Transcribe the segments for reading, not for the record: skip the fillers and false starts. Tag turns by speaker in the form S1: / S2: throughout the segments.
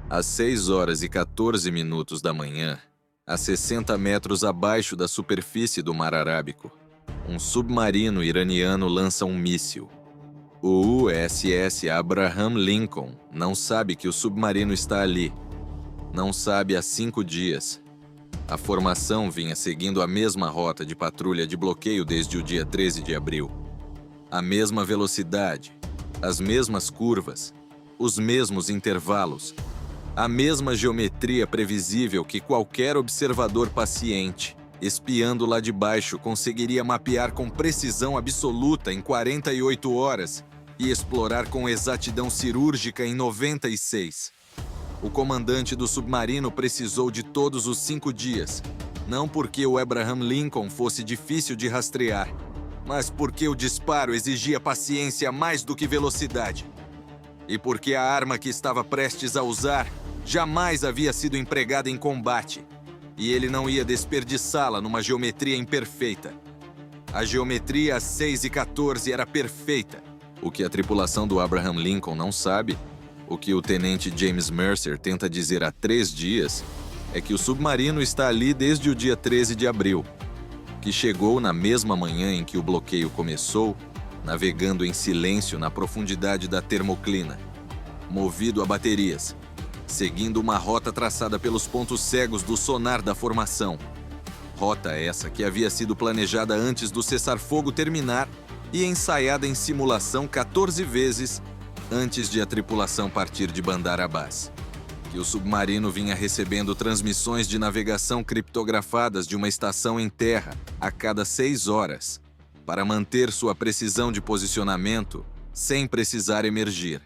S1: Às 6 horas e 14 minutos da manhã, a 60 metros abaixo da superfície do Mar Arábico, um submarino iraniano lança um míssil. O USS Abraham Lincoln não sabe que o submarino está ali. Não sabe há 5 dias. A formação vinha seguindo a mesma rota de patrulha de bloqueio desde o dia 13 de abril. A mesma velocidade, as mesmas curvas, os mesmos intervalos, a mesma geometria previsível que qualquer observador paciente, espiando lá de baixo, conseguiria mapear com precisão absoluta em 48 horas e explorar com exatidão cirúrgica em 96. O comandante do submarino precisou de todos os 5 dias, não porque o Abraham Lincoln fosse difícil de rastrear, mas porque o disparo exigia paciência mais do que velocidade. E porque a arma que estava prestes a usar jamais havia sido empregada em combate, e ele não ia desperdiçá-la numa geometria imperfeita. A geometria às 6 e 14 era perfeita. O que a tripulação do Abraham Lincoln não sabe, o que o tenente James Mercer tenta dizer há 3 dias, é que o submarino está ali desde o dia 13 de abril, que chegou na mesma manhã em que o bloqueio começou, navegando em silêncio na profundidade da termoclina, movido a baterias, seguindo uma rota traçada pelos pontos cegos do sonar da formação. Rota essa que havia sido planejada antes do cessar-fogo terminar e ensaiada em simulação 14 vezes antes de a tripulação partir de Bandar Abbas. Que o submarino vinha recebendo transmissões de navegação criptografadas de uma estação em terra a cada 6 horas, para manter sua precisão de posicionamento sem precisar emergir.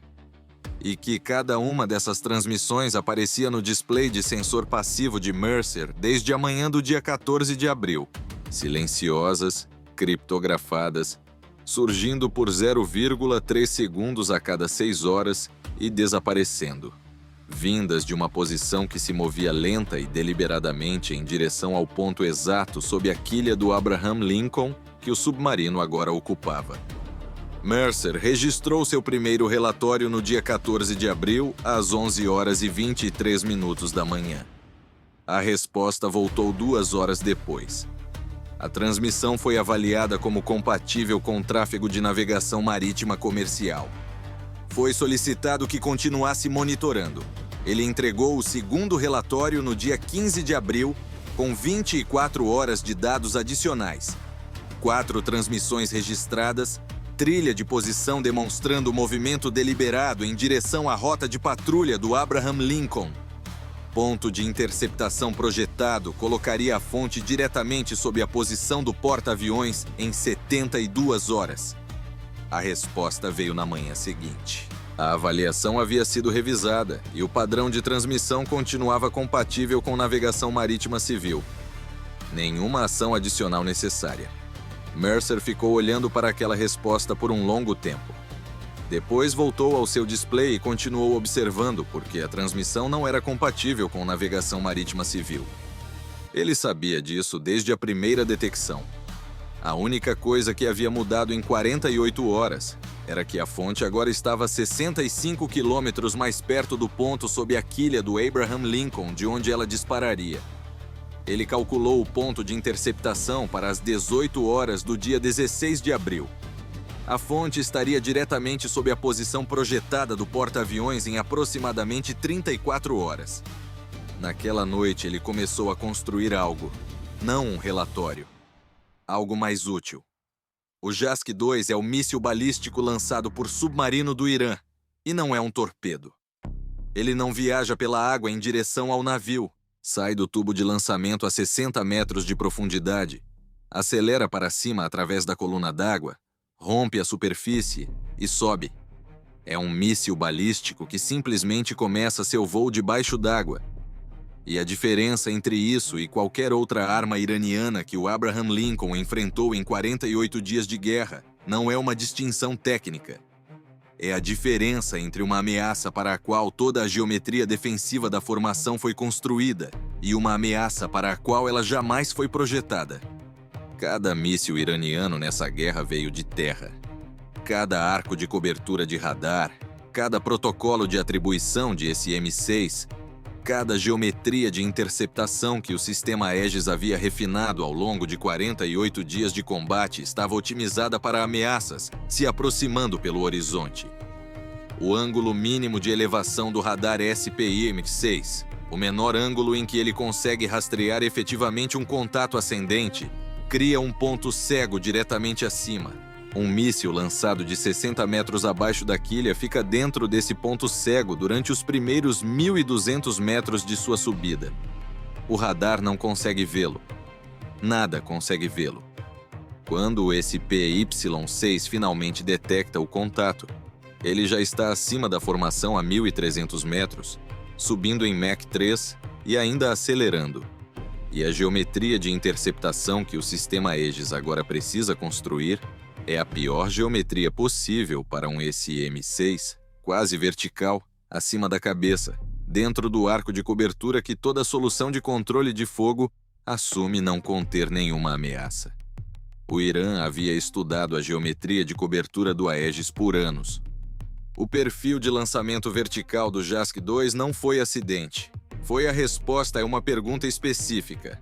S1: E que cada uma dessas transmissões aparecia no display de sensor passivo de Mercer desde a manhã do dia 14 de abril, silenciosas, criptografadas, surgindo por 0,3 segundos a cada 6 horas e desaparecendo, vindas de uma posição que se movia lenta e deliberadamente em direção ao ponto exato sob a quilha do Abraham Lincoln que o submarino agora ocupava. Mercer registrou seu primeiro relatório no dia 14 de abril, às 11 horas e 23 minutos da manhã. A resposta voltou 2 horas depois. A transmissão foi avaliada como compatível com tráfego de navegação marítima comercial. Foi solicitado que continuasse monitorando. Ele entregou o segundo relatório no dia 15 de abril, com 24 horas de dados adicionais. 4 transmissões registradas, trilha de posição demonstrando movimento deliberado em direção à rota de patrulha do Abraham Lincoln. Ponto de interceptação projetado colocaria a fonte diretamente sob a posição do porta-aviões em 72 horas. A resposta veio na manhã seguinte. A avaliação havia sido revisada e o padrão de transmissão continuava compatível com navegação marítima civil. Nenhuma ação adicional necessária. Mercer ficou olhando para aquela resposta por um longo tempo. Depois voltou ao seu display e continuou observando, porque a transmissão não era compatível com navegação marítima civil. Ele sabia disso desde a primeira detecção. A única coisa que havia mudado em 48 horas era que a fonte agora estava a 65 quilômetros mais perto do ponto sob a quilha do Abraham Lincoln, de onde ela dispararia. Ele calculou o ponto de interceptação para as 18 horas do dia 16 de abril. A fonte estaria diretamente sob a posição projetada do porta-aviões em aproximadamente 34 horas. Naquela noite, ele começou a construir algo, não um relatório. Algo mais útil. O JASC-2 é o míssil balístico lançado por submarino do Irã, e não é um torpedo. Ele não viaja pela água em direção ao navio, sai do tubo de lançamento a 60 metros de profundidade, acelera para cima através da coluna d'água, rompe a superfície e sobe. É um míssil balístico que simplesmente começa seu voo debaixo d'água. E a diferença entre isso e qualquer outra arma iraniana que o Abraham Lincoln enfrentou em 48 dias de guerra não é uma distinção técnica. É a diferença entre uma ameaça para a qual toda a geometria defensiva da formação foi construída e uma ameaça para a qual ela jamais foi projetada. Cada míssil iraniano nessa guerra veio de terra. Cada arco de cobertura de radar, Cada protocolo de atribuição de SM-6, cada geometria de interceptação que o sistema Aegis havia refinado ao longo de 48 dias de combate estava otimizada para ameaças se aproximando pelo horizonte. O ângulo mínimo de elevação do radar SPI-M6, o menor ângulo em que ele consegue rastrear efetivamente um contato ascendente, cria um ponto cego diretamente acima. Um míssil lançado de 60 metros abaixo da quilha fica dentro desse ponto cego durante os primeiros 1.200 metros de sua subida. O radar não consegue vê-lo. Nada consegue vê-lo. Quando o SPY-6 finalmente detecta o contato, ele já está acima da formação a 1.300 metros, subindo em Mach 3 e ainda acelerando. E a geometria de interceptação que o sistema Aegis agora precisa construir é a pior geometria possível para um SM-6, quase vertical, acima da cabeça, dentro do arco de cobertura que toda solução de controle de fogo assume não conter nenhuma ameaça. O Irã havia estudado a geometria de cobertura do Aegis por anos. O perfil de lançamento vertical do JASC-2 não foi acidente. Foi a resposta a uma pergunta específica.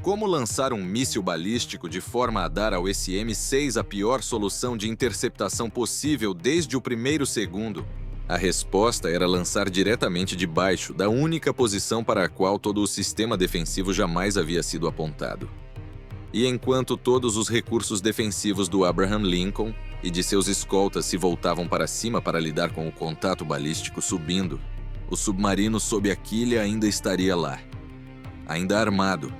S1: Como lançar um míssil balístico de forma a dar ao SM-6 a pior solução de interceptação possível desde o primeiro segundo? A resposta era lançar diretamente de baixo da única posição para a qual todo o sistema defensivo jamais havia sido apontado. E enquanto todos os recursos defensivos do Abraham Lincoln e de seus escoltas se voltavam para cima para lidar com o contato balístico subindo, o submarino sob a quilha ainda estaria lá. Ainda armado,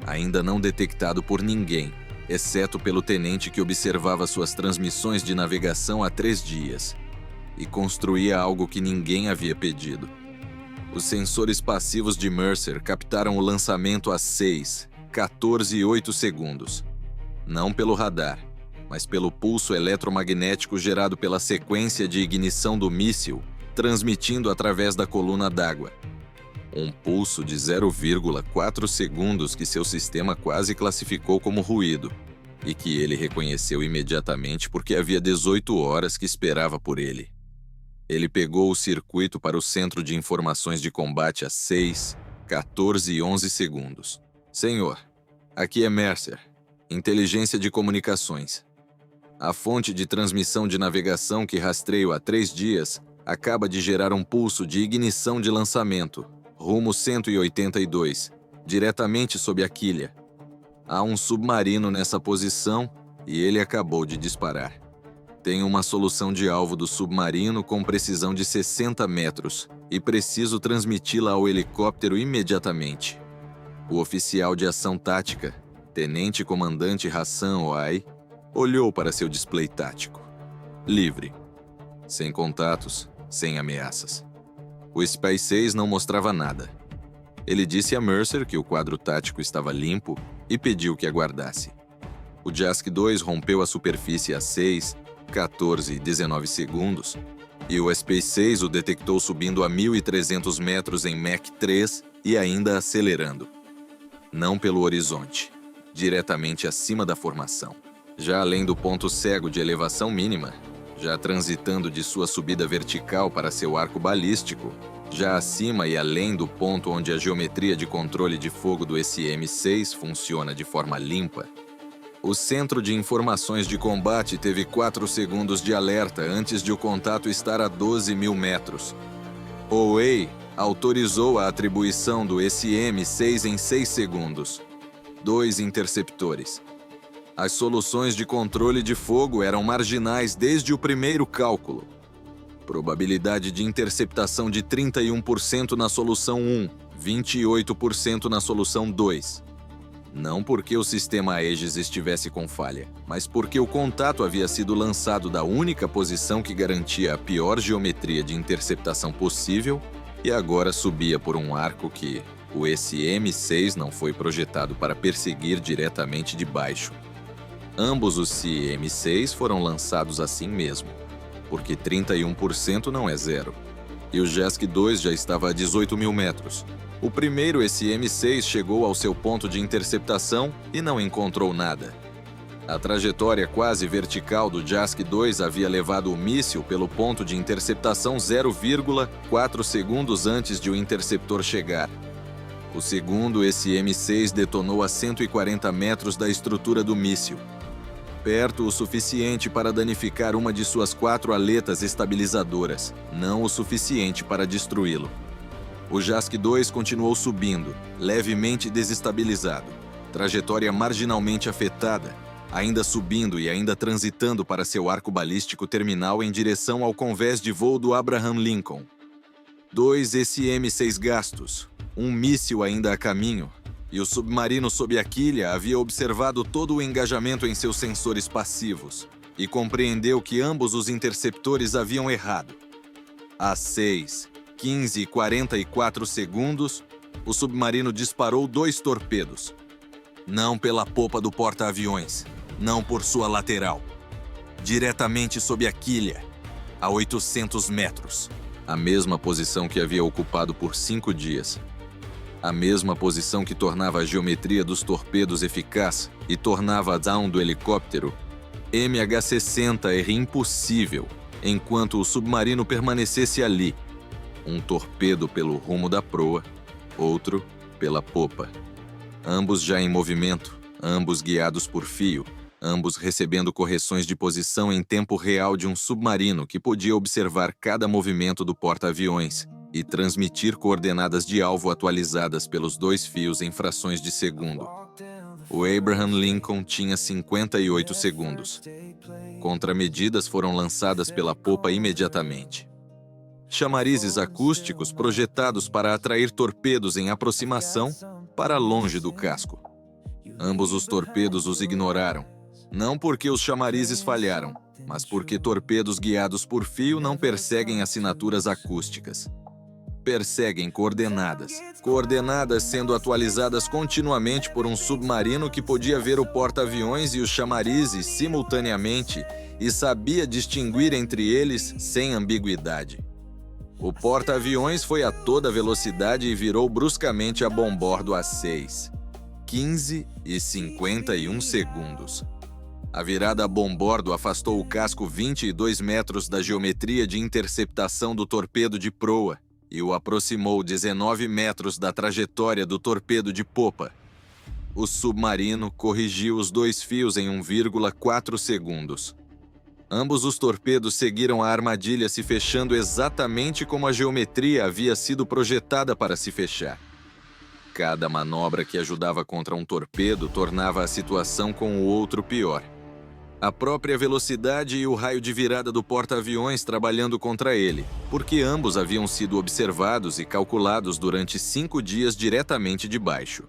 S1: ainda não detectado por ninguém, exceto pelo tenente que observava suas transmissões de navegação há 3 dias, e construía algo que ninguém havia pedido. Os sensores passivos de Mercer captaram o lançamento a 6, 14 e 8 segundos. Não pelo radar, mas pelo pulso eletromagnético gerado pela sequência de ignição do míssil, transmitindo através da coluna d'água. Um pulso de 0,4 segundos que seu sistema quase classificou como ruído, e que ele reconheceu imediatamente porque havia 18 horas que esperava por ele. Ele pegou o circuito para o centro de informações de combate a 6, 14 e 11 segundos. Senhor, aqui é Mercer, inteligência de comunicações. A fonte de transmissão de navegação que rastreio há 3 dias acaba de gerar um pulso de ignição de lançamento, rumo 182, diretamente sob a quilha. Há um submarino nessa posição e ele acabou de disparar. Tenho uma solução de alvo do submarino com precisão de 60 metros e preciso transmiti-la ao helicóptero imediatamente. O oficial de ação tática, Tenente Comandante Hassan Oai, olhou para seu display tático. Livre. Sem contatos, sem ameaças. O SPY-6 não mostrava nada. Ele disse a Mercer que o quadro tático estava limpo e pediu que aguardasse. O JASC-2 rompeu a superfície a 6, 14 e 19 segundos, e o SPY-6 o detectou subindo a 1.300 metros em Mach 3 e ainda acelerando. Não pelo horizonte, diretamente acima da formação. Já além do ponto cego de elevação mínima, já transitando de sua subida vertical para seu arco balístico, já acima e além do ponto onde a geometria de controle de fogo do SM-6 funciona de forma limpa, o Centro de Informações de Combate teve 4 segundos de alerta antes de o contato estar a 12.000 metros. Oai autorizou a atribuição do SM-6 em 6 segundos. 2 interceptores. As soluções de controle de fogo eram marginais desde o primeiro cálculo. Probabilidade de interceptação de 31% na solução 1, 28% na solução 2. Não porque o sistema Aegis estivesse com falha, mas porque o contato havia sido lançado da única posição que garantia a pior geometria de interceptação possível e agora subia por um arco que o SM-6 não foi projetado para perseguir diretamente de baixo. Ambos os SM-6 foram lançados assim mesmo, porque 31% não é zero. E o JASC-2 já estava a 18.000 metros. O primeiro SM-6 chegou ao seu ponto de interceptação e não encontrou nada. A trajetória quase vertical do JASC-2 havia levado o míssil pelo ponto de interceptação 0,4 segundos antes de o interceptor chegar. O segundo SM-6 detonou a 140 metros da estrutura do míssil, perto o suficiente para danificar uma de suas 4 aletas estabilizadoras, não o suficiente para destruí-lo. O JASC-2 continuou subindo, levemente desestabilizado, trajetória marginalmente afetada, ainda subindo e ainda transitando para seu arco balístico terminal em direção ao convés de voo do Abraham Lincoln. 2 SM-6 gastos, um míssil ainda a caminho, e o submarino sob a quilha havia observado todo o engajamento em seus sensores passivos e compreendeu que ambos os interceptores haviam errado. Às 6, 15 e 44 segundos, o submarino disparou 2 torpedos. Não pela popa do porta-aviões, não por sua lateral. Diretamente sob a quilha, a 800 metros. A mesma posição que havia ocupado por 5 dias. A mesma posição que tornava a geometria dos torpedos eficaz e tornava a down do helicóptero MH-60 impossível enquanto o submarino permanecesse ali. Um torpedo pelo rumo da proa, outro pela popa. Ambos já em movimento, ambos guiados por fio, ambos recebendo correções de posição em tempo real de um submarino que podia observar cada movimento do porta-aviões e transmitir coordenadas de alvo atualizadas pelos 2 fios em frações de segundo. O Abraham Lincoln tinha 58 segundos. Contramedidas foram lançadas pela popa imediatamente. Chamarizes acústicos projetados para atrair torpedos em aproximação para longe do casco. Ambos os torpedos os ignoraram, não porque os chamarizes falharam, mas porque torpedos guiados por fio não perseguem assinaturas acústicas. Perseguem coordenadas sendo atualizadas continuamente por um submarino que podia ver o porta-aviões e os chamarizes simultaneamente e sabia distinguir entre eles sem ambiguidade. O porta-aviões foi a toda velocidade e virou bruscamente a bombordo às 6, 15 e 51 segundos. A virada a bombordo afastou o casco 22 metros da geometria de interceptação do torpedo de proa e o aproximou 19 metros da trajetória do torpedo de popa. O submarino corrigiu os 2 fios em 1,4 segundos. Ambos os torpedos seguiram a armadilha se fechando exatamente como a geometria havia sido projetada para se fechar. Cada manobra que ajudava contra um torpedo tornava a situação com o outro pior. A própria velocidade e o raio de virada do porta-aviões trabalhando contra ele, porque ambos haviam sido observados e calculados durante 5 dias diretamente de baixo.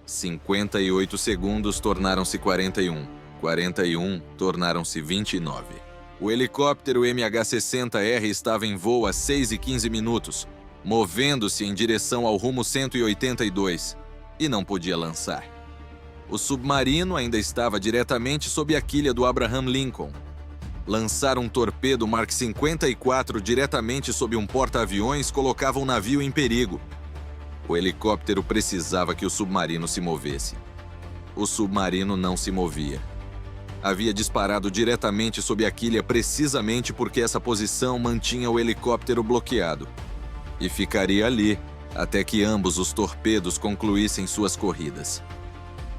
S1: 58 segundos tornaram-se 41, 41 tornaram-se 29. O helicóptero MH-60R estava em voo às 6 e 15 minutos, movendo-se em direção ao rumo 182, e não podia lançar. O submarino ainda estava diretamente sob a quilha do Abraham Lincoln. Lançar um torpedo Mark 54 diretamente sob um porta-aviões colocava o navio em perigo. O helicóptero precisava que o submarino se movesse. O submarino não se movia. Havia disparado diretamente sob a quilha precisamente porque essa posição mantinha o helicóptero bloqueado. E ficaria ali até que ambos os torpedos concluíssem suas corridas.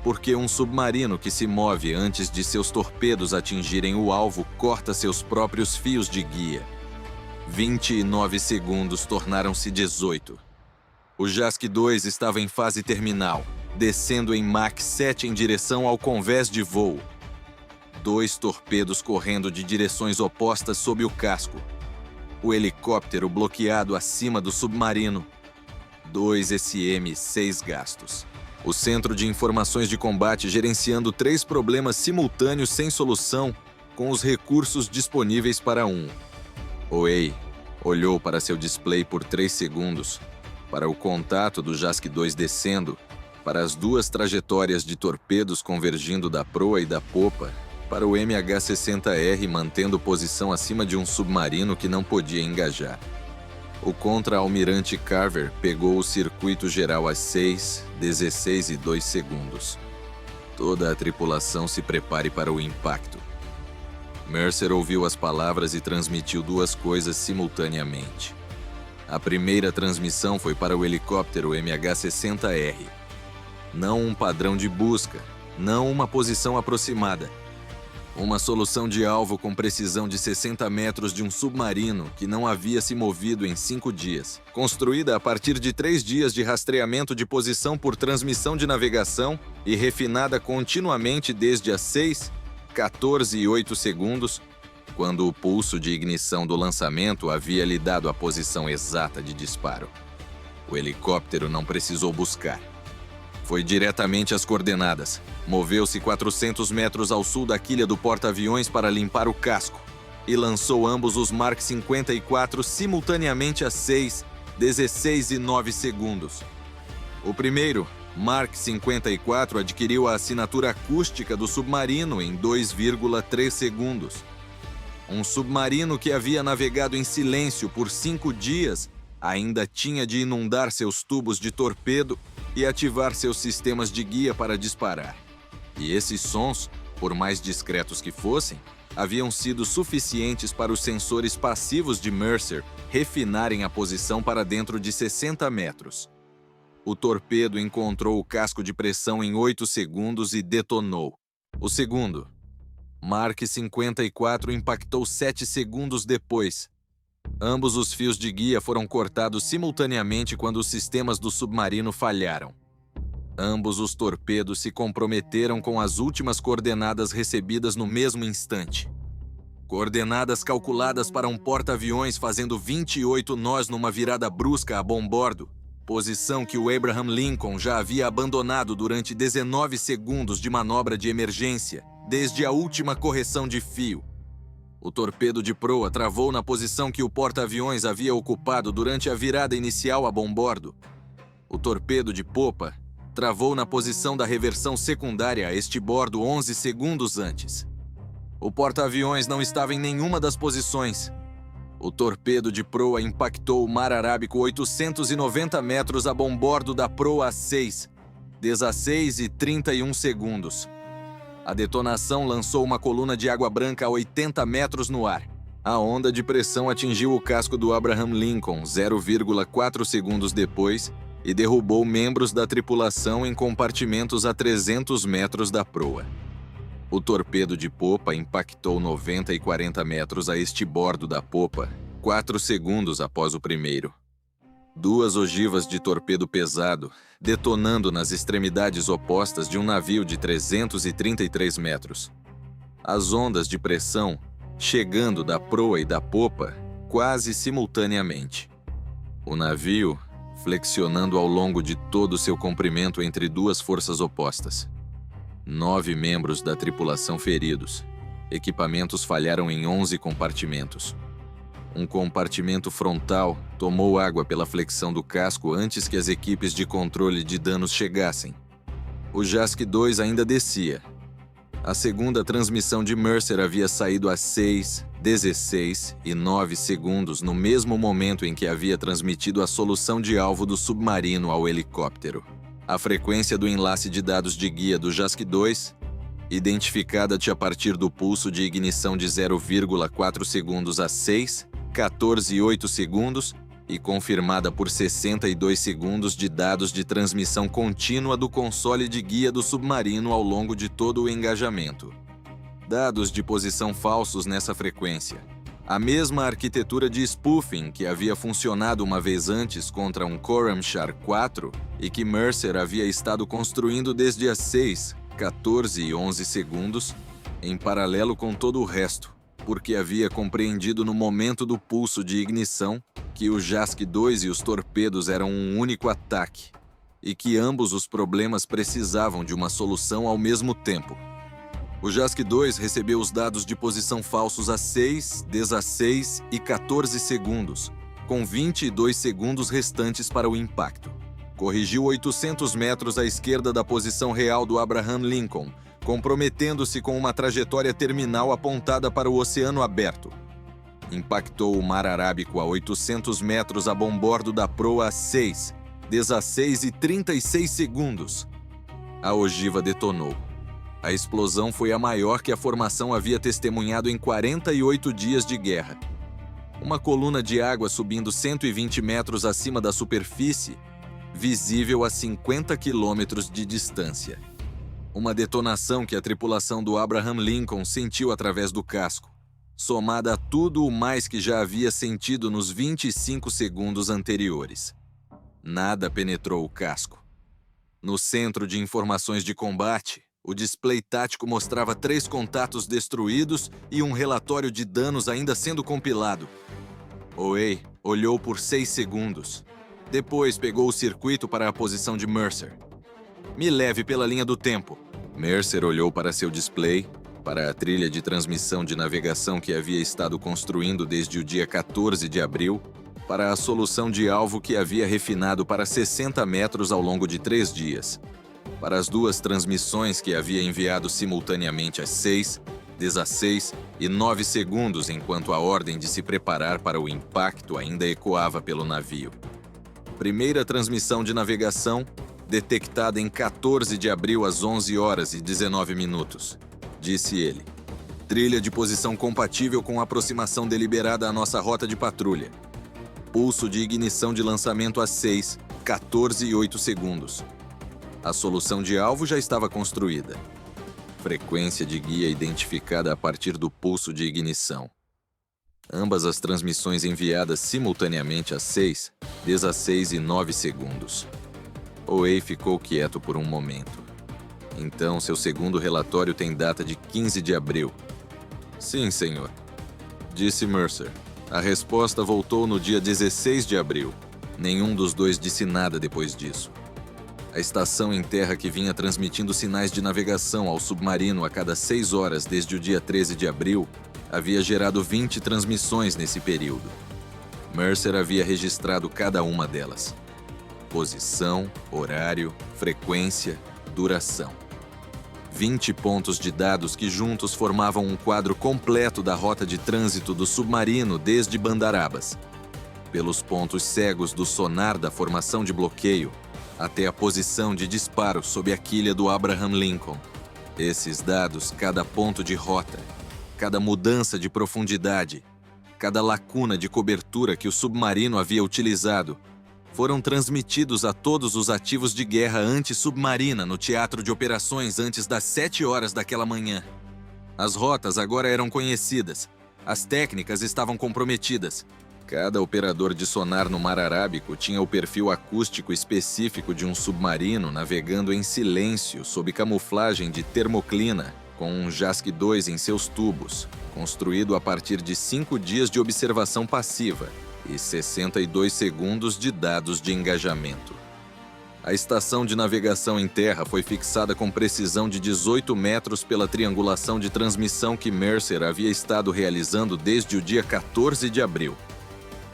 S1: Porque um submarino que se move antes de seus torpedos atingirem o alvo corta seus próprios fios de guia. 29 segundos tornaram-se 18. O JASC-2 estava em fase terminal, descendo em Mach 7 em direção ao convés de voo. 2 torpedos correndo de direções opostas sob o casco. O helicóptero bloqueado acima do submarino. 2 SM-6 gastos. O Centro de Informações de Combate gerenciando 3 problemas simultâneos sem solução, com os recursos disponíveis para um. OEI olhou para seu display por 3 segundos, para o contato do JASC-2 descendo, para as 2 trajetórias de torpedos convergindo da proa e da popa, para o MH-60R mantendo posição acima de um submarino que não podia engajar. O contra-almirante Carver pegou o circuito geral às 6, 16 e 2 segundos. Toda a tripulação se prepare para o impacto. Mercer ouviu as palavras e transmitiu duas coisas simultaneamente. A primeira transmissão foi para o helicóptero MH-60R. Não um padrão de busca, não uma posição aproximada. Uma solução de alvo com precisão de 60 metros de um submarino que não havia se movido em 5 dias. Construída a partir de 3 dias de rastreamento de posição por transmissão de navegação e refinada continuamente desde as 6, 14 e 8 segundos, quando o pulso de ignição do lançamento havia lhe dado a posição exata de disparo. O helicóptero não precisou buscar. Foi diretamente às coordenadas. Moveu-se 400 metros ao sul da quilha do porta-aviões para limpar o casco e lançou ambos os Mark 54 simultaneamente a 6, 16 e 9 segundos. O primeiro, Mark 54, adquiriu a assinatura acústica do submarino em 2,3 segundos. Um submarino que havia navegado em silêncio por 5 dias ainda tinha de inundar seus tubos de torpedo e ativar seus sistemas de guia para disparar. E esses sons, por mais discretos que fossem, haviam sido suficientes para os sensores passivos de Mercer refinarem a posição para dentro de 60 metros. O torpedo encontrou o casco de pressão em 8 segundos e detonou. O segundo, Mark 54, impactou 7 segundos depois. Ambos os fios de guia foram cortados simultaneamente quando os sistemas do submarino falharam. Ambos os torpedos se comprometeram com as últimas coordenadas recebidas no mesmo instante. Coordenadas calculadas para um porta-aviões fazendo 28 nós numa virada brusca a bombordo, posição que o Abraham Lincoln já havia abandonado durante 19 segundos de manobra de emergência, desde a última correção de fio. O torpedo de proa travou na posição que o porta-aviões havia ocupado durante a virada inicial a bombordo. O torpedo de popa travou na posição da reversão secundária a estibordo 11 segundos antes. O porta-aviões não estava em nenhuma das posições. O torpedo de proa impactou o mar Arábico 890 metros a bombordo da proa a 6, 16 e 31 segundos. A detonação lançou uma coluna de água branca a 80 metros no ar. A onda de pressão atingiu o casco do Abraham Lincoln 0,4 segundos depois e derrubou membros da tripulação em compartimentos a 300 metros da proa. O torpedo de popa impactou 90 e 40 metros a estibordo da popa, 4 segundos após o primeiro. 2 ogivas de torpedo pesado, detonando nas extremidades opostas de um navio de 333 metros. As ondas de pressão chegando da proa e da popa quase simultaneamente. O navio flexionando ao longo de todo o seu comprimento entre 2 forças opostas. 9 membros da tripulação feridos. Equipamentos falharam em 11 compartimentos. Um compartimento frontal tomou água pela flexão do casco antes que as equipes de controle de danos chegassem. O JASC 2 ainda descia. A segunda transmissão de Mercer havia saído a 6, 16 e 9 segundos no mesmo momento em que havia transmitido a solução de alvo do submarino ao helicóptero. A frequência do enlace de dados de guia do JASC 2, identificada-te a partir do pulso de ignição de 0,4 segundos a 6, 14 e 8 segundos e confirmada por 62 segundos de dados de transmissão contínua do console de guia do submarino ao longo de todo o engajamento. Dados de posição falsos nessa frequência. A mesma arquitetura de spoofing que havia funcionado uma vez antes contra um Khorramshahr 4 e que Mercer havia estado construindo desde as 6, 14 e 11 segundos, em paralelo com todo o resto, porque havia compreendido no momento do pulso de ignição que o JASC 2 e os torpedos eram um único ataque, e que ambos os problemas precisavam de uma solução ao mesmo tempo. O JASC 2 recebeu os dados de posição falsos a 6, 16 e 14 segundos, com 22 segundos restantes para o impacto. Corrigiu 800 metros à esquerda da posição real do Abraham Lincoln, comprometendo-se com uma trajetória terminal apontada para o oceano aberto. Impactou o mar Arábico a 800 metros a bombordo da proa a 6, 16 e 36 segundos. A ogiva detonou. A explosão foi a maior que a formação havia testemunhado em 48 dias de guerra. Uma coluna de água subindo 120 metros acima da superfície, visível a 50 quilômetros de distância. Uma detonação que a tripulação do Abraham Lincoln sentiu através do casco, somada a tudo o mais que já havia sentido nos 25 segundos anteriores. Nada penetrou o casco. No centro de informações de combate, o display tático mostrava 3 contatos destruídos e um relatório de danos ainda sendo compilado. Oway olhou por 6 segundos. Depois pegou o circuito para a posição de Mercer. Me leve pela linha do tempo. Mercer olhou para seu display, para a trilha de transmissão de navegação que havia estado construindo desde o dia 14 de abril, para a solução de alvo que havia refinado para 60 metros ao longo de 3 dias, para as 2 transmissões que havia enviado simultaneamente às 6, 16 e 9 segundos enquanto a ordem de se preparar para o impacto ainda ecoava pelo navio. Primeira transmissão de navegação, detectada em 14 de abril às 11 horas e 19 minutos, disse ele. Trilha de posição compatível com a aproximação deliberada à nossa rota de patrulha. Pulso de ignição de lançamento às 6, 14 e 8 segundos. A solução de alvo já estava construída. Frequência de guia identificada a partir do pulso de ignição. Ambas as transmissões enviadas simultaneamente às 6, 16 e 9 segundos. Oway ficou quieto por um momento. Então, seu segundo relatório tem data de 15 de abril. Sim, senhor, disse Mercer. A resposta voltou no dia 16 de abril. Nenhum dos dois disse nada depois disso. A estação em terra que vinha transmitindo sinais de navegação ao submarino a cada 6 horas desde o dia 13 de abril havia gerado 20 transmissões nesse período. Mercer havia registrado cada uma delas. Posição, horário, frequência, duração. 20 pontos de dados que juntos formavam um quadro completo da rota de trânsito do submarino desde Bandarabas, pelos pontos cegos do sonar da formação de bloqueio, até a posição de disparo sob a quilha do Abraham Lincoln. Esses dados, cada ponto de rota, cada mudança de profundidade, cada lacuna de cobertura que o submarino havia utilizado, foram transmitidos a todos os ativos de guerra anti-submarina no teatro de operações antes das 7 horas daquela manhã. As rotas agora eram conhecidas, as técnicas estavam comprometidas. Cada operador de sonar no mar Arábico tinha o perfil acústico específico de um submarino navegando em silêncio sob camuflagem de termoclina, com um JASC 2 em seus tubos, construído a partir de 5 dias de observação passiva e 62 segundos de dados de engajamento. A estação de navegação em terra foi fixada com precisão de 18 metros pela triangulação de transmissão que Mercer havia estado realizando desde o dia 14 de abril.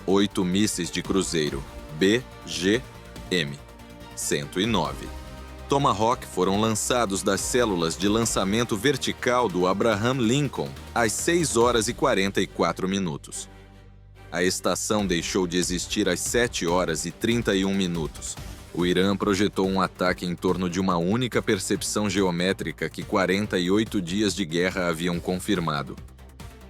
S1: 8 mísseis de cruzeiro BGM-109 Tomahawk foram lançados das células de lançamento vertical do Abraham Lincoln às 6 horas e 44 minutos. A estação deixou de existir às 7 horas e 31 minutos. O Irã projetou um ataque em torno de uma única percepção geométrica que 48 dias de guerra haviam confirmado.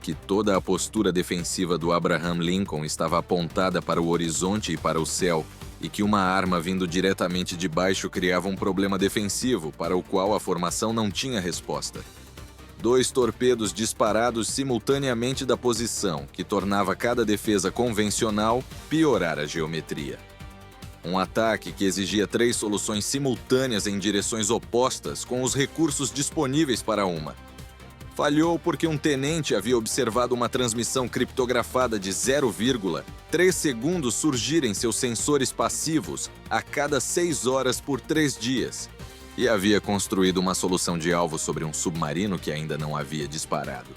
S1: Que toda a postura defensiva do Abraham Lincoln estava apontada para o horizonte e para o céu, e que uma arma vindo diretamente de baixo criava um problema defensivo para o qual a formação não tinha resposta. 2 torpedos disparados simultaneamente da posição, que tornava cada defesa convencional piorar a geometria. Um ataque que exigia 3 soluções simultâneas em direções opostas com os recursos disponíveis para uma. Falhou porque um tenente havia observado uma transmissão criptografada de 0,3 segundos surgir em seus sensores passivos a cada 6 horas por 3 dias. E havia construído uma solução de alvo sobre um submarino que ainda não havia disparado.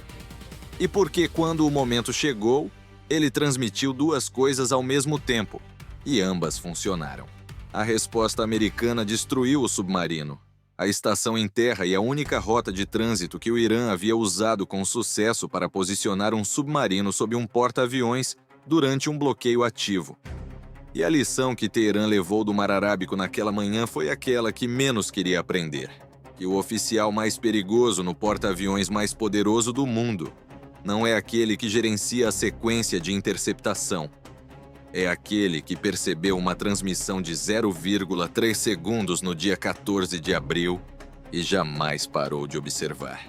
S1: E porque, quando o momento chegou, ele transmitiu 2 coisas ao mesmo tempo, e ambas funcionaram. A resposta americana destruiu o submarino, a estação em terra e a única rota de trânsito que o Irã havia usado com sucesso para posicionar um submarino sob um porta-aviões durante um bloqueio ativo. E a lição que Teherã levou do mar Arábico naquela manhã foi aquela que menos queria aprender. que o oficial mais perigoso no porta-aviões mais poderoso do mundo não é aquele que gerencia a sequência de interceptação. É aquele que percebeu uma transmissão de 0,3 segundos no dia 14 de abril e jamais parou de observar.